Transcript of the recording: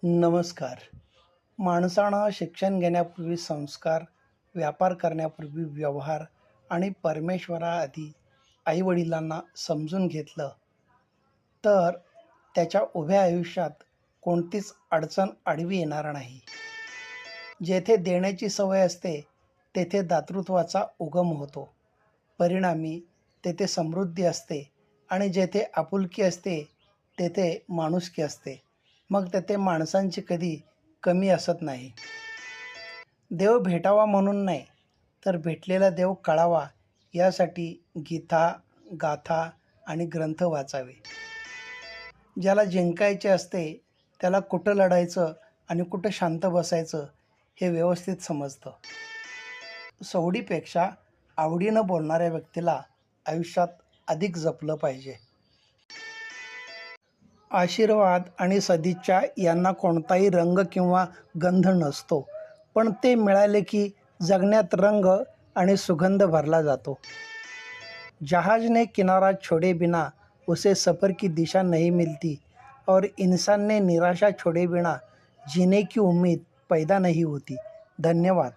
नमस्कार. माणसानं शिक्षण घेण्यापूर्वी संस्कार, व्यापार करण्यापूर्वी व्यवहार आणि परमेश्वराआधी आईवडिलांना समजून घेतलं, तर त्याच्या उभ्या आयुष्यात कोणतीच अडचण आडवी येणार नाही. जेथे देण्याची सवय असते, तेथे दातृत्वाचा उगम होतो. परिणामी तेथे समृद्धी असते आणि जेथे आपुलकी असते, तेथे माणुसकी असते. मग तेथे माणसांची कधी कमी असत नाही. देव भेटावा म्हणून नाही, तर भेटलेला देव कळावा यासाठी गीता, गाथा आणि ग्रंथ वाचावे. ज्याला जिंकायचे असते, त्याला कुठं लढायचं आणि कुठं शांत बसायचं हे व्यवस्थित समजतं. सवडीपेक्षा आवडीनं बोलणाऱ्या व्यक्तीला आयुष्यात अधिक जपलं पाहिजे. आशीर्वाद आणि सदिच्छा यांना कोणताही रंग किंवा गंध नसतो, पण ते मिळाले की जगण्यात रंग आणि सुगंध भरला जातो. जहाज ने किनारा छोड़े बिना उसे सफ़र की दिशा नहीं मिलती और इंसान ने निराशा छोड़े बिना जीने की उम्मीद पैदा नहीं होती. धन्यवाद.